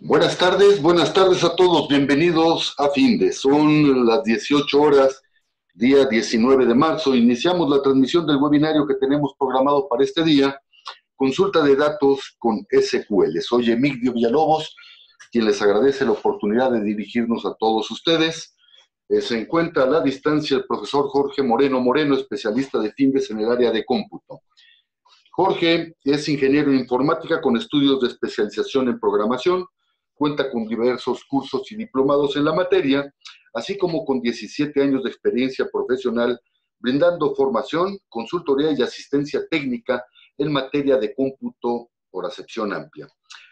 Buenas tardes a todos, bienvenidos a Finde. Son las 18 horas, día 19 de marzo. Iniciamos la transmisión del webinario que tenemos programado para este día, consulta de datos con SQL. Soy Emigdio Villalobos, quien les agradece la oportunidad de dirigirnos a todos ustedes. Se encuentra a la distancia el profesor Jorge Moreno, especialista de Findes en el área de cómputo. Jorge es ingeniero en informática con estudios de especialización en programación, cuenta con diversos cursos y diplomados en la materia, así como con 17 años de experiencia profesional, brindando formación, consultoría y asistencia técnica en materia de cómputo por acepción amplia.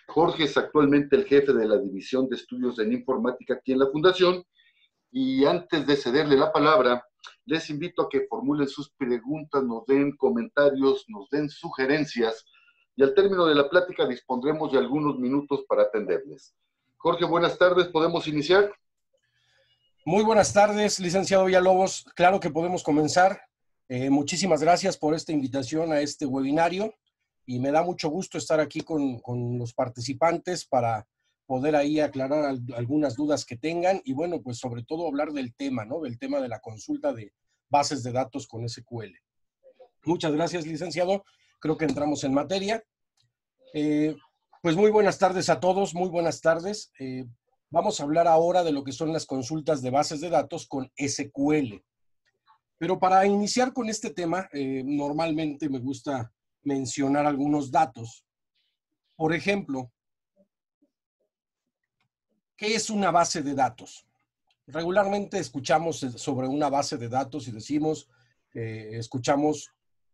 Jorge es actualmente el jefe de la División de Estudios en Informática aquí en la Fundación, y antes de cederle la palabra, les invito a que formulen sus preguntas, nos den comentarios, nos den sugerencias, y al término de la plática dispondremos de algunos minutos para atenderles. Jorge, buenas tardes, ¿podemos iniciar? Muy buenas tardes, licenciado Villalobos. Claro que podemos comenzar. Muchísimas gracias por esta invitación a este webinario y me da mucho gusto estar aquí con los participantes para poder ahí aclarar algunas dudas que tengan y bueno, pues sobre todo hablar del tema, ¿no? Del tema de la consulta de bases de datos con SQL. Muchas gracias, licenciado. Creo que entramos en materia. Pues muy buenas tardes a todos, muy buenas tardes. Vamos a hablar ahora de lo que son las consultas de bases de datos con SQL. Pero para iniciar con este tema, normalmente me gusta mencionar algunos datos. Por ejemplo, ¿qué es una base de datos? Regularmente escuchamos sobre una base de datos y decimos, escuchamos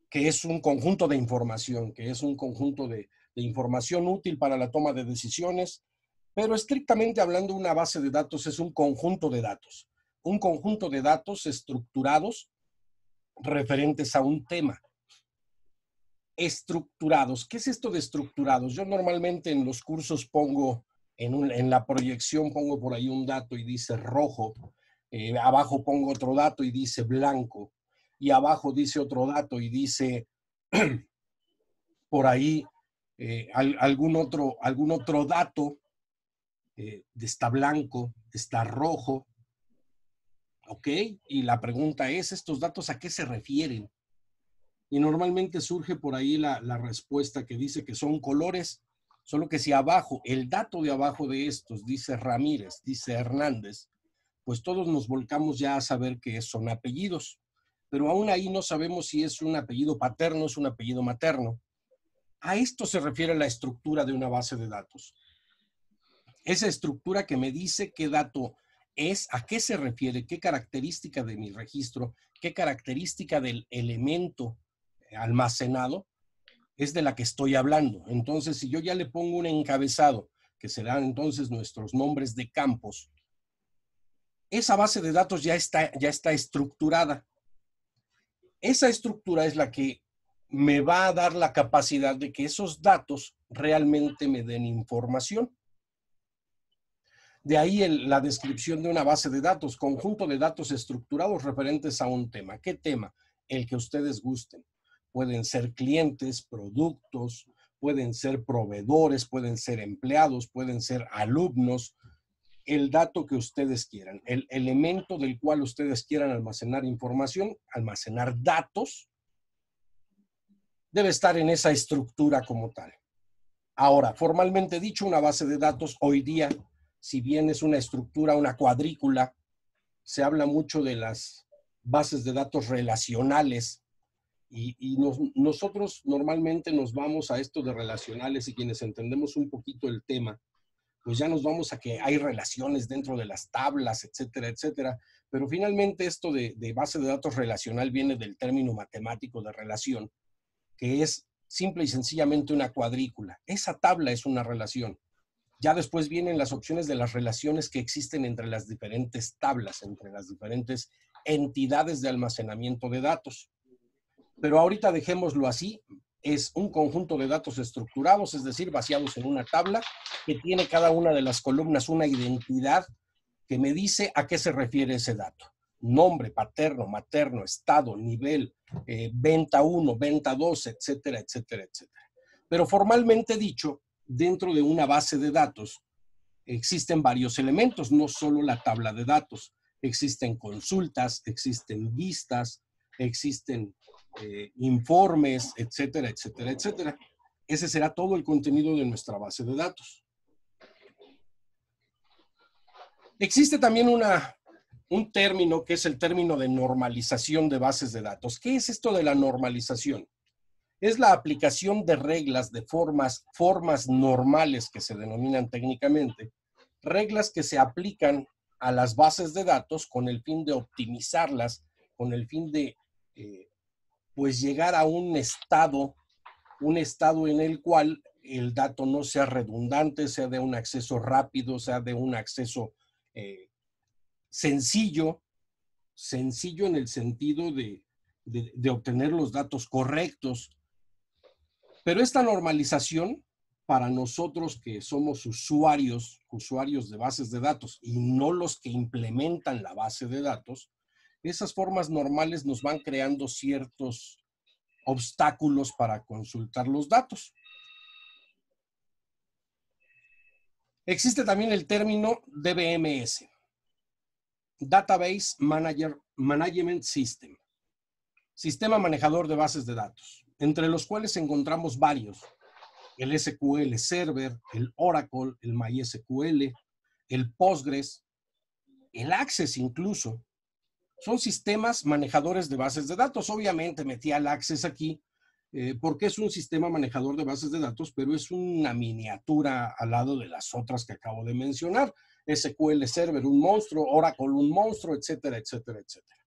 que es un conjunto de información, que es un conjunto de información útil para la toma de decisiones, pero estrictamente hablando, una base de datos es un conjunto de datos estructurados referentes a un tema. Estructurados. ¿Qué es esto de estructurados? Yo normalmente en los cursos pongo, en la proyección pongo por ahí un dato y dice rojo, abajo pongo otro dato y dice blanco, y abajo dice otro dato y dice por ahí algún otro dato, está blanco, está rojo, ¿ok? Y la pregunta es, ¿estos datos a qué se refieren? Y normalmente surge por ahí la respuesta que dice que son colores, solo que si abajo, el dato de abajo de estos dice Ramírez, dice Hernández, pues todos nos volcamos ya a saber que son apellidos, pero aún ahí no sabemos si es un apellido paterno o es un apellido materno. A esto se refiere la estructura de una base de datos. Esa estructura que me dice qué dato es, a qué se refiere, qué característica de mi registro, qué característica del elemento almacenado es de la que estoy hablando. Entonces, si yo ya le pongo un encabezado, que serán entonces nuestros nombres de campos, esa base de datos ya está estructurada. Esa estructura es la que me va a dar la capacidad de que esos datos realmente me den información. De ahí la descripción de una base de datos, conjunto de datos estructurados referentes a un tema. ¿Qué tema? El que ustedes gusten. Pueden ser clientes, productos, pueden ser proveedores, pueden ser empleados, pueden ser alumnos. El dato que ustedes quieran, el elemento del cual ustedes quieran almacenar información, almacenar datos, debe estar en esa estructura como tal. Ahora, formalmente dicho, una base de datos hoy día, si bien es una estructura, una cuadrícula, se habla mucho de las bases de datos relacionales y nosotros normalmente nos vamos a esto de relacionales y quienes entendemos un poquito el tema, pues ya nos vamos a que hay relaciones dentro de las tablas, etcétera, etcétera. Pero finalmente esto de base de datos relacional viene del término matemático de relación, que es simple y sencillamente una cuadrícula. Esa tabla es una relación. Ya después vienen las opciones de las relaciones que existen entre las diferentes tablas, entre las diferentes entidades de almacenamiento de datos. Pero ahorita dejémoslo así, es un conjunto de datos estructurados, es decir, vaciados en una tabla que tiene cada una de las columnas una identidad que me dice a qué se refiere ese dato. Nombre, paterno, materno, estado, nivel, venta 1, venta 2, etcétera, etcétera, etcétera. Pero formalmente dicho, dentro de una base de datos existen varios elementos, no solo la tabla de datos. Existen consultas, existen vistas, existen informes, etcétera, etcétera, etcétera. Ese será todo el contenido de nuestra base de datos. Existe también un término que es el término de normalización de bases de datos. ¿Qué es esto de la normalización? Es la aplicación de reglas, de formas normales que se denominan técnicamente, reglas que se aplican a las bases de datos con el fin de optimizarlas, con el fin de pues llegar a un estado en el cual el dato no sea redundante, sea de un acceso rápido, sea de un acceso sencillo en el sentido de obtener los datos correctos. Pero esta normalización, para nosotros que somos usuarios de bases de datos y no los que implementan la base de datos, esas formas normales nos van creando ciertos obstáculos para consultar los datos. Existe también el término DBMS, Database Management System, sistema manejador de bases de datos, entre los cuales encontramos varios: el SQL Server, el Oracle, el MySQL, el Postgres, el Access incluso. Son sistemas manejadores de bases de datos. Obviamente metí al Access aquí porque es un sistema manejador de bases de datos, pero es una miniatura al lado de las otras que acabo de mencionar. SQL Server, un monstruo; Oracle, un monstruo, etcétera, etcétera, etcétera.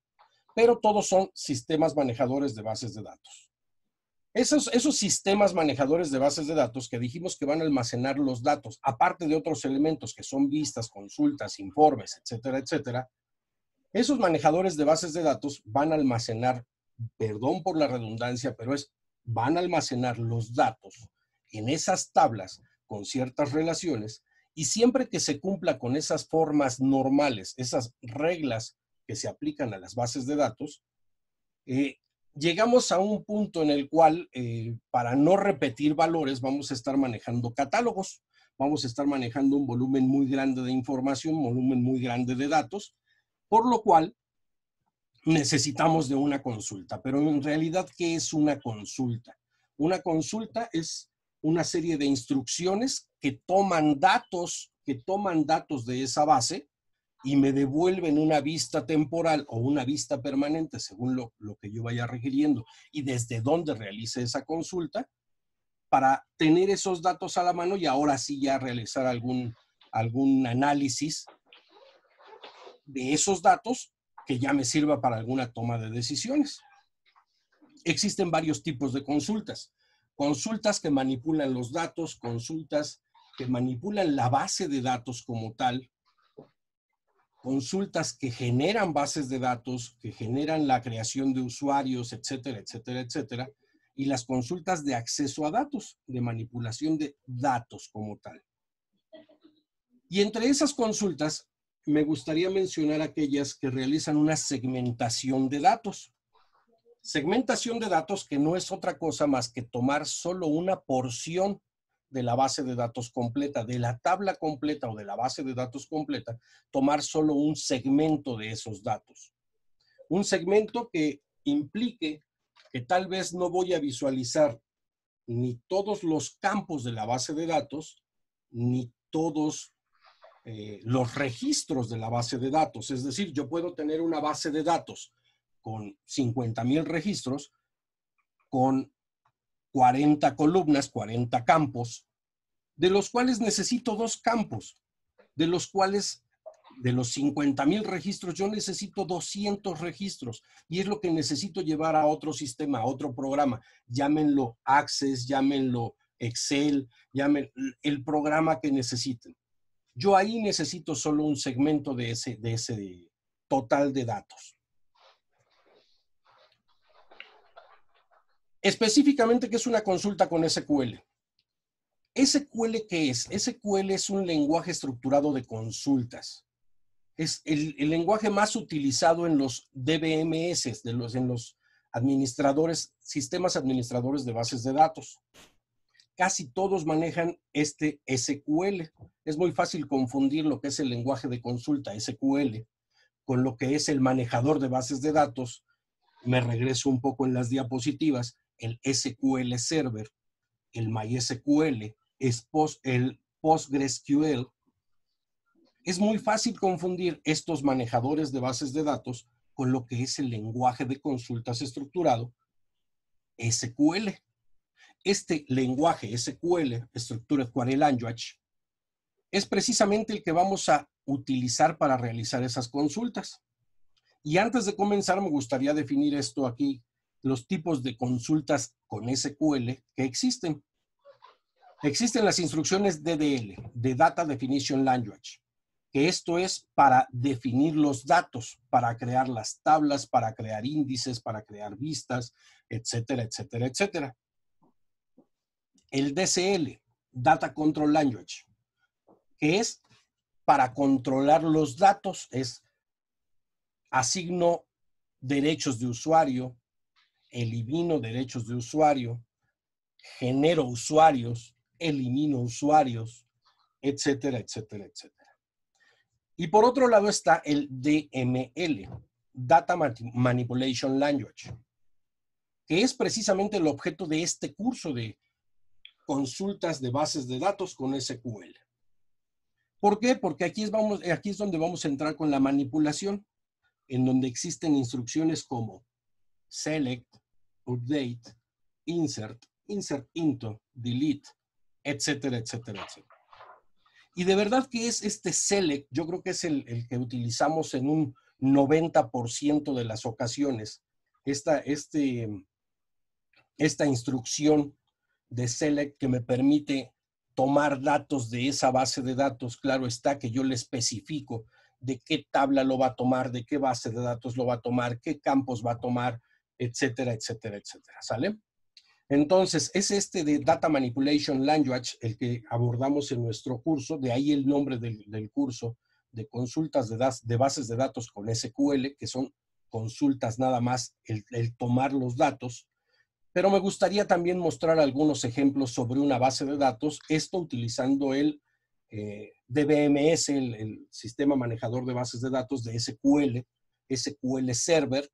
Pero todos son sistemas manejadores de bases de datos. Esos sistemas manejadores de bases de datos que dijimos que van a almacenar los datos, aparte de otros elementos que son vistas, consultas, informes, etcétera, etcétera, esos manejadores de bases de datos van a almacenar, perdón por la redundancia, pero van a almacenar los datos en esas tablas con ciertas relaciones, y siempre que se cumpla con esas formas normales, esas reglas que se aplican a las bases de datos, llegamos a un punto en el cual, para no repetir valores, vamos a estar manejando catálogos, vamos a estar manejando un volumen muy grande de información, un volumen muy grande de datos, por lo cual necesitamos de una consulta. Pero en realidad, ¿qué es una consulta? Una consulta es una serie de instrucciones que toman datos de esa base y me devuelven una vista temporal o una vista permanente, según lo que yo vaya requiriendo y desde dónde realice esa consulta, para tener esos datos a la mano y ahora sí ya realizar algún análisis de esos datos que ya me sirva para alguna toma de decisiones. Existen varios tipos de consultas. Consultas que manipulan los datos, consultas que manipulan la base de datos como tal, consultas que generan bases de datos, que generan la creación de usuarios, etcétera, etcétera, etcétera, y las consultas de acceso a datos, de manipulación de datos como tal. Y entre esas consultas, me gustaría mencionar aquellas que realizan una segmentación de datos. Segmentación de datos que no es otra cosa más que tomar solo una porción de la base de datos completa, de la tabla completa o de la base de datos completa, tomar solo un segmento de esos datos. Un segmento que implique que tal vez no voy a visualizar ni todos los campos de la base de datos, ni todos los registros de la base de datos. Es decir, yo puedo tener una base de datos con 50,000 registros, con 40 columnas, 40 campos, de los cuales necesito 2 campos, de los cuales, de los 50,000 registros, yo necesito 200 registros, y es lo que necesito llevar a otro sistema, a otro programa, llámenlo Access, llámenlo Excel, llamen el programa que necesiten. Yo ahí necesito solo un segmento de ese total de datos. Específicamente, ¿qué es una consulta con SQL? ¿SQL qué es? SQL es un lenguaje estructurado de consultas. Es el lenguaje más utilizado en los DBMS, en los administradores, sistemas administradores de bases de datos. casi todos manejan este SQL. Es muy fácil confundir lo que es el lenguaje de consulta SQL con lo que es el manejador de bases de datos. Me regreso un poco en las diapositivas. El SQL Server, el MySQL, el PostgreSQL. Es muy fácil confundir estos manejadores de bases de datos con lo que es el lenguaje de consultas estructurado SQL. Este lenguaje SQL, Structured Query Language, es precisamente el que vamos a utilizar para realizar esas consultas. Y antes de comenzar, me gustaría definir esto aquí, los tipos de consultas con SQL que existen. Existen las instrucciones DDL, de Data Definition Language, que esto es para definir los datos, para crear las tablas, para crear índices, para crear vistas, etcétera, etcétera, etcétera. El DCL, Data Control Language, que es para controlar los datos, es asigno derechos de usuario, elimino derechos de usuario, genero usuarios, elimino usuarios, etcétera, etcétera, etcétera. Y por otro lado está el DML, Data Manipulation Language, que es precisamente el objeto de este curso de consultas de bases de datos con SQL. ¿Por qué? Porque aquí es donde vamos a entrar con la manipulación, en donde existen instrucciones como select, update, insert into, delete, etcétera, etcétera, etcétera. Y de verdad que es este select, yo creo que es el que utilizamos en un 90% de las ocasiones. Esta instrucción de select que me permite tomar datos de esa base de datos, claro está que yo le especifico de qué tabla lo va a tomar, de qué base de datos lo va a tomar, qué campos va a tomar, etcétera, etcétera, etcétera, ¿sale? Entonces, es este de Data Manipulation Language el que abordamos en nuestro curso, de ahí el nombre del curso de consultas de bases de datos con SQL, que son consultas nada más, el tomar los datos. Pero me gustaría también mostrar algunos ejemplos sobre una base de datos, esto utilizando el DBMS, el sistema manejador de bases de datos de SQL, SQL Server,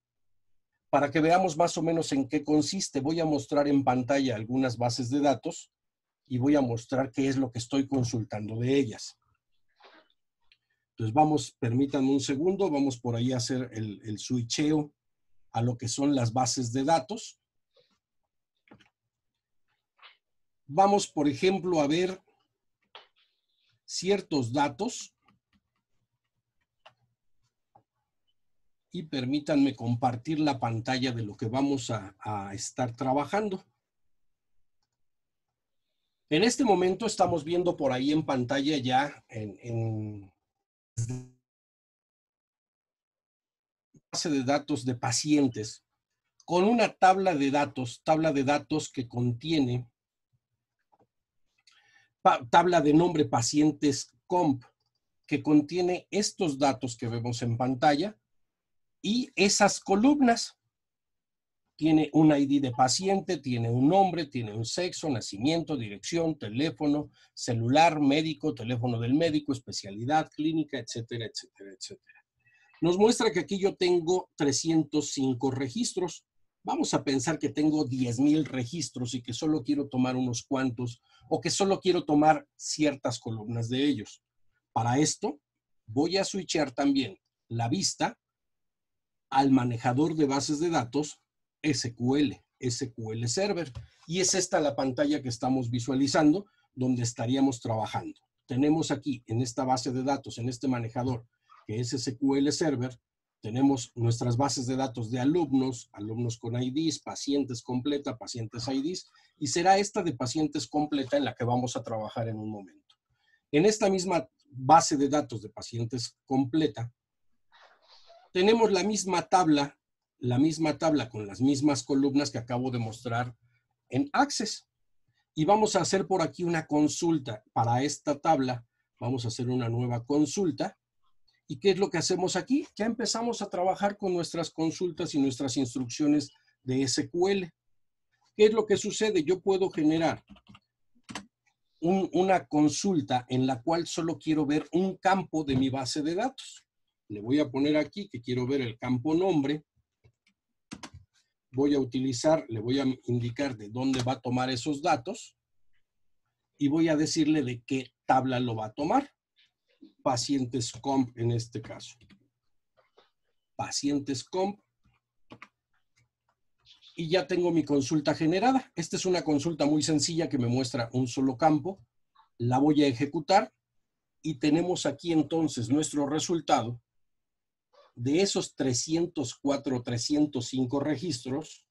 para que veamos más o menos en qué consiste. Voy a mostrar en pantalla algunas bases de datos y voy a mostrar qué es lo que estoy consultando de ellas. Entonces permítanme un segundo, vamos por ahí a hacer el switcheo a lo que son las bases de datos. Vamos, por ejemplo, a ver ciertos datos y permítanme compartir la pantalla de lo que vamos a estar trabajando. En este momento estamos viendo por ahí en pantalla ya en base de datos de pacientes con una tabla de datos que contiene tabla de nombre pacientes comp, que contiene estos datos que vemos en pantalla y esas columnas. Tiene un ID de paciente, tiene un nombre, tiene un sexo, nacimiento, dirección, teléfono, celular, médico, teléfono del médico, especialidad, clínica, etcétera, etcétera, etcétera. Nos muestra que aquí yo tengo 305 registros. Vamos a pensar que tengo 10,000 registros y que solo quiero tomar unos cuantos o que solo quiero tomar ciertas columnas de ellos. Para esto, voy a switchar también la vista al manejador de bases de datos SQL Server. Y es esta la pantalla que estamos visualizando donde estaríamos trabajando. Tenemos aquí en esta base de datos, en este manejador que es SQL Server, tenemos nuestras bases de datos de alumnos, alumnos con IDs, pacientes completa, pacientes IDs, y será esta de pacientes completa en la que vamos a trabajar en un momento. En esta misma base de datos de pacientes completa, tenemos la misma tabla con las mismas columnas que acabo de mostrar en Access. Y vamos a hacer por aquí una consulta. Para esta tabla vamos a hacer una nueva consulta. ¿Y qué es lo que hacemos aquí? Ya empezamos a trabajar con nuestras consultas y nuestras instrucciones de SQL. ¿Qué es lo que sucede? Yo puedo generar una consulta en la cual solo quiero ver un campo de mi base de datos. Le voy a poner aquí que quiero ver el campo nombre. Voy a utilizar, le voy a indicar de dónde va a tomar esos datos y voy a decirle de qué tabla lo va a tomar. Pacientes comp en este caso. Pacientes comp. Y ya tengo mi consulta generada. Esta es una consulta muy sencilla que me muestra un solo campo. La voy a ejecutar y tenemos aquí entonces nuestro resultado. De esos 304, 305 registros,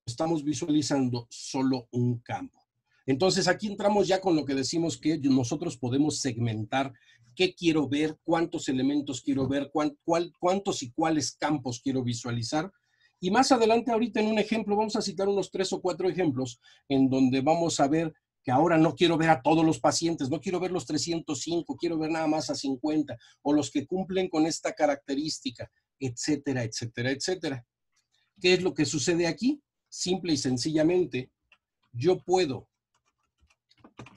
estamos visualizando solo un campo. Entonces aquí entramos ya con lo que decimos que nosotros podemos segmentar qué quiero ver, cuántos elementos quiero ver, cuántos y cuáles campos quiero visualizar. Y más adelante, ahorita en un ejemplo, vamos a citar unos 3 o 4 ejemplos en donde vamos a ver que ahora no quiero ver a todos los pacientes, no quiero ver los 305, quiero ver nada más a 50, o los que cumplen con esta característica, etcétera, etcétera, etcétera. ¿Qué es lo que sucede aquí? Simple y sencillamente, yo puedo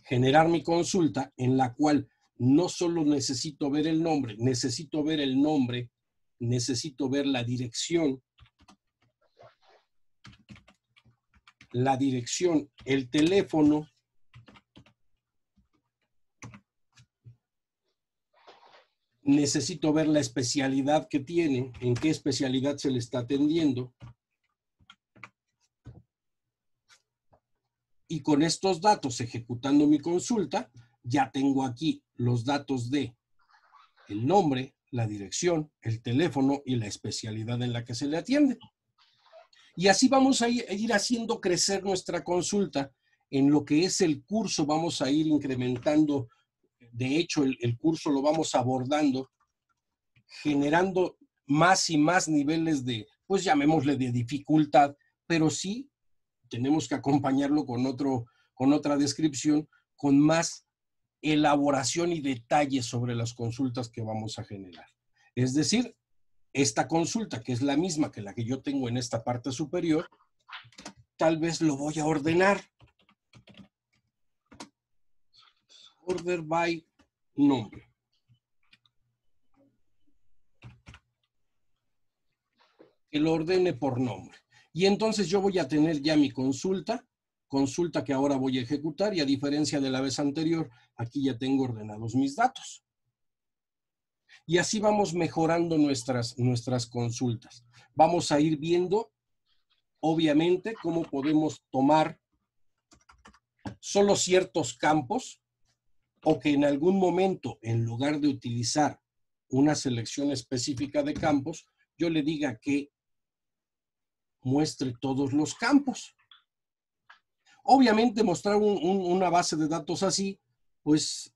generar mi consulta en la cual no solo necesito ver el nombre, necesito ver el nombre, necesito ver la dirección, el teléfono, necesito ver la especialidad que tiene, en qué especialidad se le está atendiendo. Y con estos datos, ejecutando mi consulta, ya tengo aquí los datos de el nombre, la dirección, el teléfono y la especialidad en la que se le atiende. Y así vamos a ir haciendo crecer nuestra consulta. En lo que es el curso vamos a ir incrementando. De hecho, el curso lo vamos abordando, generando más y más niveles de, pues llamémosle de dificultad, pero sí tenemos que acompañarlo con otra descripción, con más elaboración y detalle sobre las consultas que vamos a generar. Es decir, esta consulta, que es la misma que la que yo tengo en esta parte superior, tal vez lo voy a ordenar. Order by nombre. Que lo ordene por nombre. Y entonces yo voy a tener ya mi consulta que ahora voy a ejecutar, y a diferencia de la vez anterior, aquí ya tengo ordenados mis datos. Y así vamos mejorando nuestras consultas. Vamos a ir viendo, obviamente, cómo podemos tomar solo ciertos campos, o que en algún momento, en lugar de utilizar una selección específica de campos, yo le diga que muestre todos los campos. Obviamente, mostrar una base de datos así, pues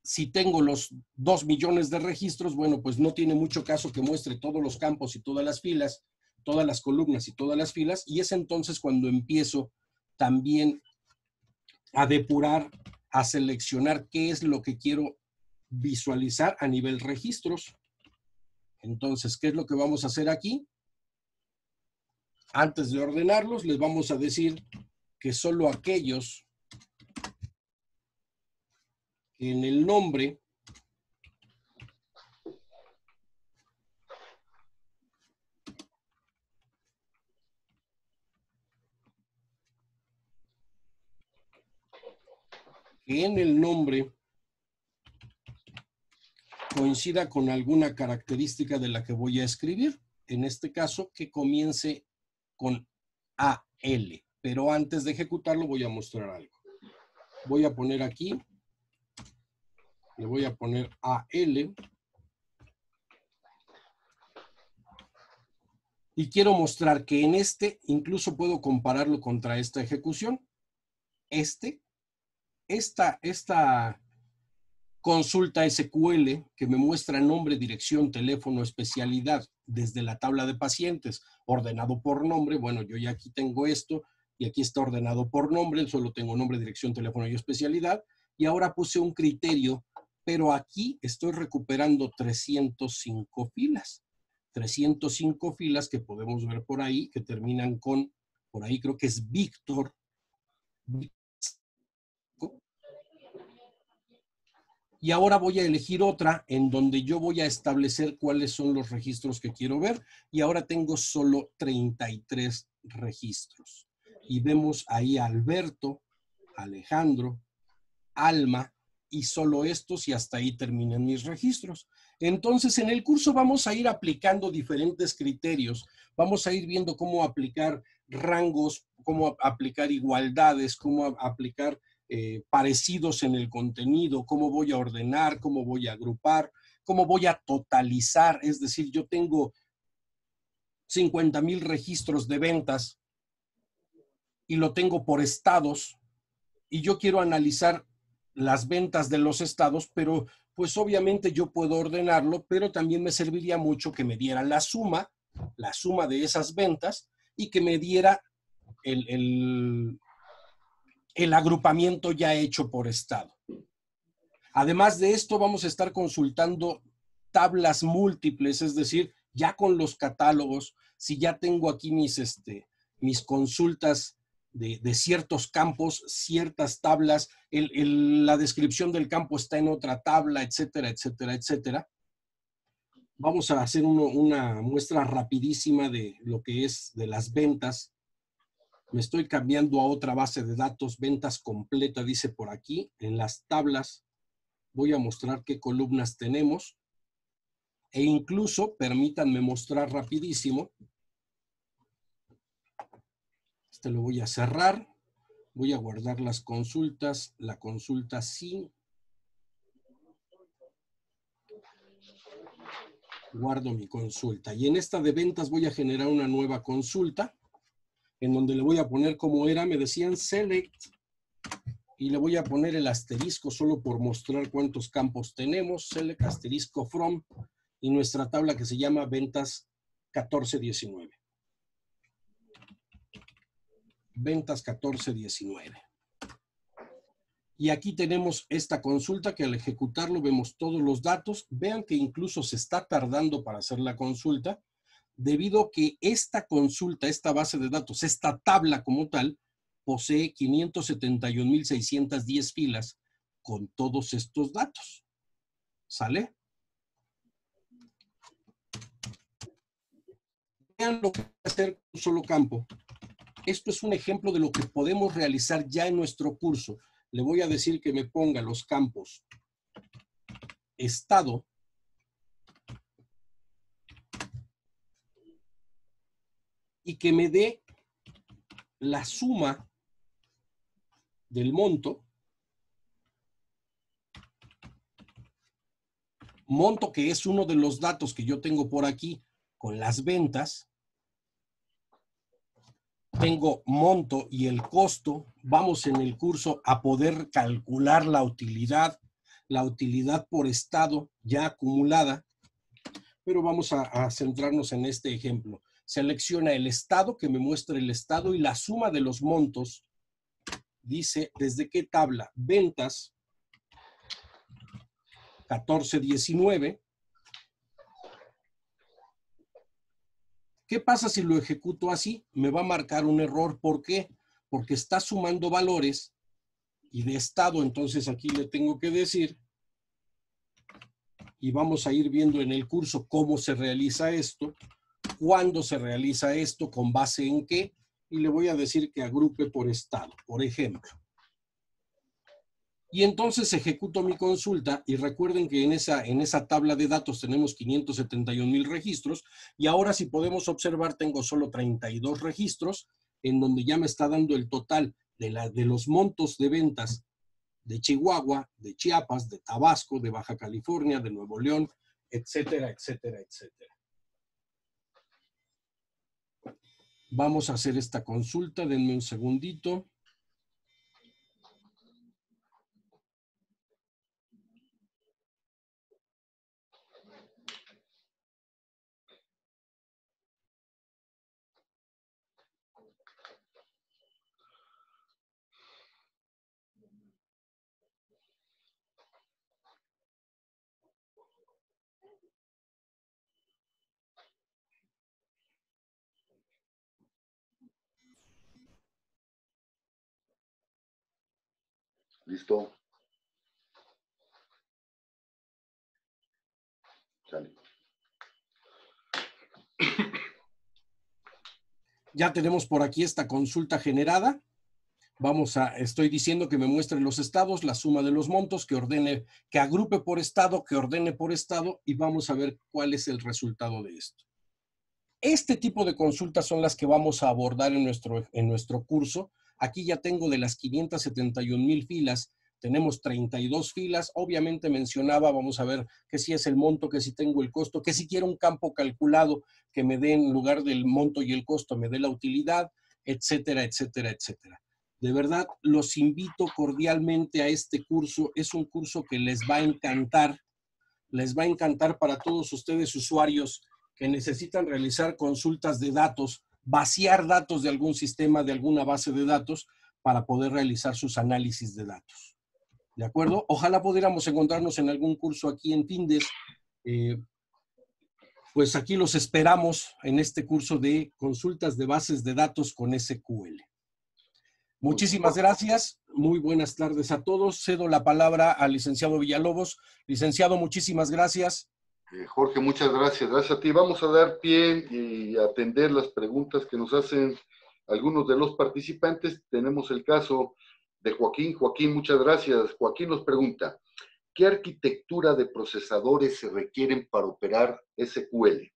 si tengo los 2 millones de registros, bueno, pues no tiene mucho caso que muestre todos los campos y todas las filas, todas las columnas y todas las filas, y es entonces cuando empiezo también a depurar, a seleccionar qué es lo que quiero visualizar a nivel registros. Entonces, ¿qué es lo que vamos a hacer aquí? Antes de ordenarlos, les vamos a decir que solo aquellos que en el nombre coincida con alguna característica de la que voy a escribir. En este caso, que comience con AL. Pero antes de ejecutarlo voy a mostrar algo. Voy a poner aquí, le voy a poner AL. Y quiero mostrar que en este, incluso puedo compararlo contra esta ejecución. Esta consulta SQL que me muestra nombre, dirección, teléfono, especialidad desde la tabla de pacientes, ordenado por nombre. Bueno, yo ya aquí tengo esto y aquí está ordenado por nombre, solo tengo nombre, dirección, teléfono y especialidad. Y ahora puse un criterio, pero aquí estoy recuperando 305 filas. 305 filas que podemos ver por ahí, que terminan con, por ahí creo que es Víctor. Y ahora voy a elegir otra en donde yo voy a establecer cuáles son los registros que quiero ver. Y ahora tengo solo 33 registros. Y vemos ahí a Alberto, Alejandro, Alma, y solo estos, y hasta ahí terminan mis registros. Entonces, en el curso vamos a ir aplicando diferentes criterios, vamos a ir viendo cómo aplicar rangos, cómo aplicar igualdades, cómo aplicar parecidos en el contenido, cómo voy a ordenar, cómo voy a agrupar, cómo voy a totalizar. Es decir, yo tengo 50,000 registros de ventas y lo tengo por estados, y yo quiero analizar las ventas de los estados, pero pues obviamente yo puedo ordenarlo, pero también me serviría mucho que me diera la suma de esas ventas, y que me diera el agrupamiento ya hecho por estado. Además de esto, vamos a estar consultando tablas múltiples, es decir, ya con los catálogos, si ya tengo aquí mis consultas de ciertos campos, ciertas tablas, la descripción del campo está en otra tabla, etcétera, etcétera, etcétera. Vamos a hacer una muestra rapidísima de lo que es de las ventas. Me estoy cambiando a otra base de datos, ventas completa, dice por aquí. En las tablas voy a mostrar qué columnas tenemos, e incluso, permítanme mostrar rapidísimo, lo voy a cerrar, voy a guardar las consultas, la consulta sí, guardo mi consulta, y en esta de ventas voy a generar una nueva consulta, en donde le voy a poner como era, me decían select, y le voy a poner el asterisco solo por mostrar cuántos campos tenemos, select asterisco from, y nuestra tabla que se llama ventas 1419. Ventas 1419. Y aquí tenemos esta consulta que al ejecutarlo vemos todos los datos. Vean que incluso se está tardando para hacer la consulta, debido a que esta consulta, esta base de datos, esta tabla como tal, posee 571,610 filas con todos estos datos. ¿Sale? Vean lo que voy a hacer con un solo campo. Esto es un ejemplo de lo que podemos realizar ya en nuestro curso. Le voy a decir que me ponga los campos estado, y que me dé la suma del monto que es uno de los datos que yo tengo por aquí con las ventas. Tengo monto y el costo. Vamos en el curso a poder calcular la utilidad por estado ya acumulada, pero vamos a centrarnos en este ejemplo. Selecciona el estado, que me muestre el estado, y la suma de los montos. Dice, ¿desde qué tabla? Ventas 1419. ¿Qué pasa si lo ejecuto así? Me va a marcar un error. ¿Por qué? Porque está sumando valores y de estado. Entonces aquí le tengo que decir, y vamos a ir viendo en el curso cómo se realiza esto, cuándo se realiza esto, con base en qué, y le voy a decir que agrupe por estado, por ejemplo. Y entonces ejecuto mi consulta, y recuerden que en esa tabla de datos tenemos 571,000 registros, y ahora, si podemos observar, tengo solo 32 registros, en donde ya me está dando el total de los montos de ventas de Chihuahua, de Chiapas, de Tabasco, de Baja California, de Nuevo León, etcétera, etcétera, etcétera. Vamos a hacer esta consulta, denme un segundito. ¿Listo? Sale. Ya tenemos por aquí esta consulta generada. Estoy diciendo que me muestre los estados, la suma de los montos, que ordene, que agrupe por estado, que ordene por estado, y vamos a ver cuál es el resultado de esto. Este tipo de consultas son las que vamos a abordar en nuestro curso. Aquí ya tengo de las 571,000 filas, tenemos 32 filas. Obviamente mencionaba, vamos a ver que si es el monto, que si tengo el costo, que si quiero un campo calculado que me dé en lugar del monto y el costo, me dé la utilidad, etcétera, etcétera, etcétera. De verdad, los invito cordialmente a este curso. Es un curso que les va a encantar para todos ustedes usuarios que necesitan realizar consultas de datos, vaciar datos de algún sistema, de alguna base de datos, para poder realizar sus análisis de datos. ¿De acuerdo? Ojalá pudiéramos encontrarnos en algún curso aquí en Findes. Pues aquí los esperamos en este curso de consultas de bases de datos con SQL. Muchísimas gracias, muy buenas tardes a todos. Cedo la palabra al licenciado Villalobos. Licenciado, muchísimas gracias. Jorge, muchas gracias. Gracias a ti. Vamos a dar pie y atender las preguntas que nos hacen algunos de los participantes. Tenemos el caso de Joaquín. Joaquín, muchas gracias. Joaquín nos pregunta, ¿qué arquitectura de procesadores se requieren para operar SQL?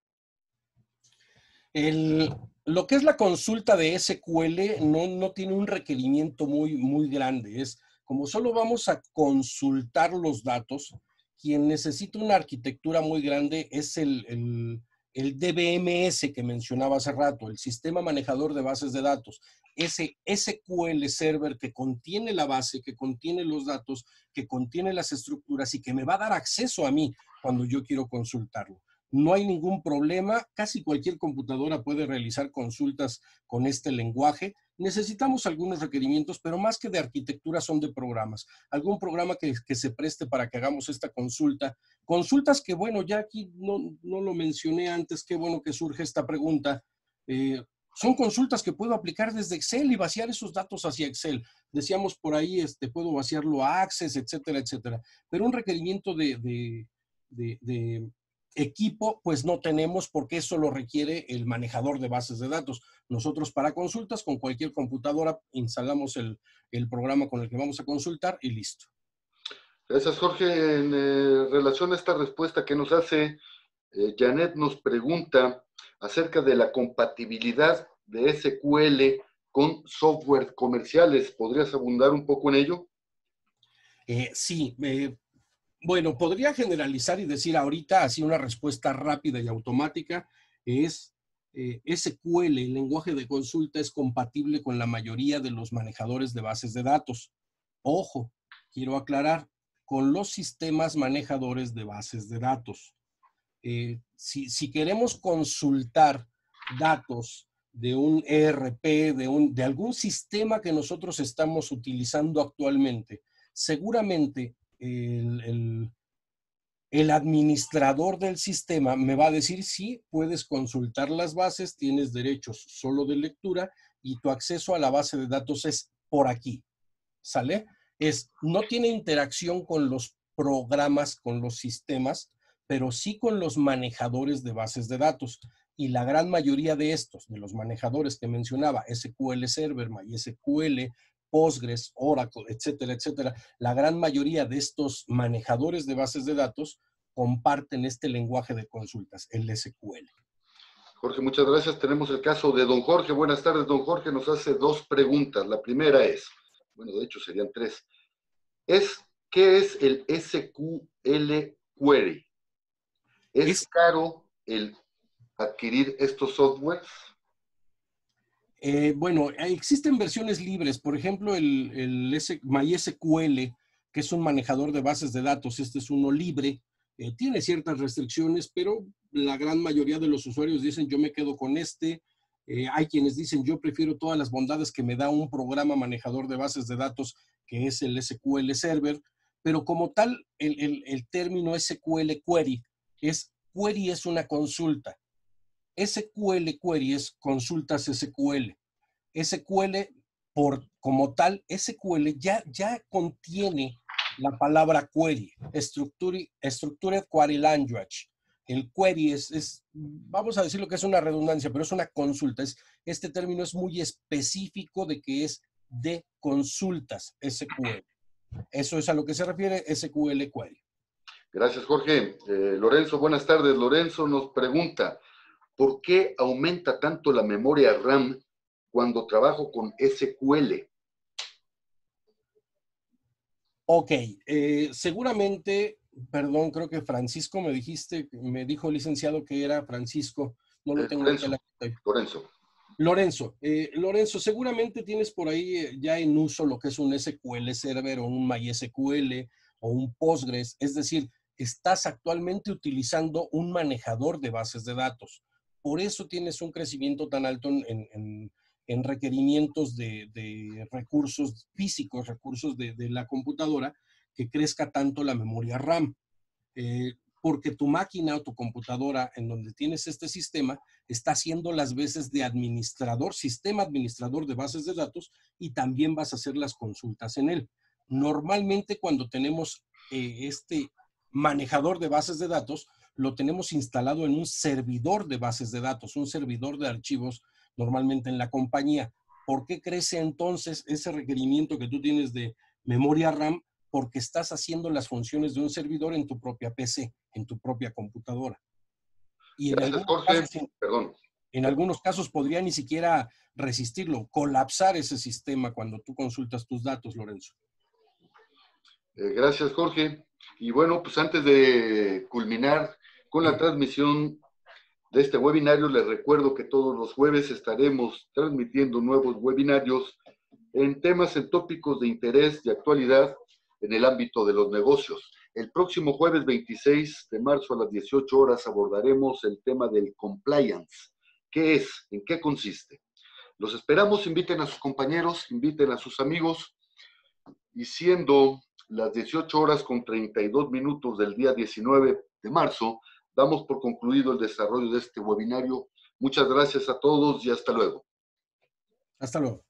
Lo que es la consulta de SQL no tiene un requerimiento muy grande. Es como solo vamos a consultar los datos, quien necesita una arquitectura muy grande es el DBMS que mencionaba hace rato, el Sistema Manejador de Bases de Datos. Ese SQL Server que contiene la base, que contiene los datos, que contiene las estructuras y que me va a dar acceso a mí cuando yo quiero consultarlo. No hay ningún problema, casi cualquier computadora puede realizar consultas con este lenguaje. Necesitamos algunos requerimientos, pero más que de arquitectura son de programas. Algún programa que se preste para que hagamos esta consulta. Consultas que, bueno, ya aquí no lo mencioné antes, qué bueno que surge esta pregunta. Son consultas que puedo aplicar desde Excel y vaciar esos datos hacia Excel. Decíamos por ahí, puedo vaciarlo a Access, etcétera, etcétera. Pero un requerimiento de equipo, pues no tenemos porque eso lo requiere el manejador de bases de datos. Nosotros para consultas con cualquier computadora instalamos el programa con el que vamos a consultar y listo. Gracias, Jorge. En relación a esta respuesta que nos hace, Janet nos pregunta acerca de la compatibilidad de SQL con software comerciales. ¿Podrías abundar un poco en ello? Sí, bueno, podría generalizar y decir ahorita, así una respuesta rápida y automática, es SQL, el lenguaje de consulta, es compatible con la mayoría de los manejadores de bases de datos. Ojo, quiero aclarar, con los sistemas manejadores de bases de datos. Si queremos consultar datos de un ERP, de algún sistema que nosotros estamos utilizando actualmente, seguramente el administrador del sistema me va a decir, sí, puedes consultar las bases, tienes derechos solo de lectura y tu acceso a la base de datos es por aquí, ¿sale? No tiene interacción con los programas, con los sistemas, pero sí con los manejadores de bases de datos. Y la gran mayoría de estos, de los manejadores que mencionaba, SQL Server, MySQL, Postgres, Oracle, etcétera, etcétera, la gran mayoría de estos manejadores de bases de datos comparten este lenguaje de consultas, el SQL. Jorge, muchas gracias. Tenemos el caso de don Jorge. Buenas tardes, don Jorge. Nos hace dos preguntas. La primera es, bueno, de hecho serían tres. ¿Qué es el SQL Query? ¿Es caro el adquirir estos softwares? Bueno, existen versiones libres. Por ejemplo, el MySQL, que es un manejador de bases de datos. Este es uno libre. Tiene ciertas restricciones, pero la gran mayoría de los usuarios dicen yo me quedo con este. Hay quienes dicen yo prefiero todas las bondades que me da un programa manejador de bases de datos que es el SQL Server, pero como tal el término SQL Query es una consulta. SQL Query es consultas SQL. SQL como tal, SQL ya contiene la palabra query, Structured Query Language. El query vamos a decir lo que es una redundancia, pero es una consulta. Este término es muy específico de que es de consultas SQL. Eso es a lo que se refiere SQL Query. Gracias, Jorge. Lorenzo, buenas tardes. Lorenzo nos pregunta, ¿por qué aumenta tanto la memoria RAM cuando trabajo con SQL? Ok, seguramente, perdón, creo que Francisco me dijo licenciado que era Francisco, no lo tengo aquí a la... Lorenzo. Lorenzo, seguramente tienes por ahí ya en uso lo que es un SQL Server o un MySQL o un Postgres, es decir, estás actualmente utilizando un manejador de bases de datos. Por eso tienes un crecimiento tan alto en requerimientos de recursos físicos, recursos de la computadora, que crezca tanto la memoria RAM. Porque tu máquina o tu computadora en donde tienes este sistema está haciendo las veces de administrador, sistema administrador de bases de datos, y también vas a hacer las consultas en él. Normalmente cuando tenemos este manejador de bases de datos, lo tenemos instalado en un servidor de bases de datos, un servidor de archivos, normalmente en la compañía. ¿Por qué crece entonces ese requerimiento que tú tienes de memoria RAM? Porque estás haciendo las funciones de un servidor en tu propia PC, en tu propia computadora. Y Gracias, Jorge. Perdón. En algunos casos podría ni siquiera resistirlo, colapsar ese sistema cuando tú consultas tus datos, Lorenzo. Gracias, Jorge. Y bueno, pues antes de culminar con la transmisión de este webinario, les recuerdo que todos los jueves estaremos transmitiendo nuevos webinarios en temas, en tópicos de interés, de actualidad en el ámbito de los negocios. El próximo jueves 26 de marzo a las 18 horas abordaremos el tema del compliance. ¿Qué es? ¿En qué consiste? Los esperamos, inviten a sus compañeros, inviten a sus amigos, y siendo las 18 horas con 32 minutos del día 19 de marzo, damos por concluido el desarrollo de este webinario. Muchas gracias a todos y hasta luego. Hasta luego.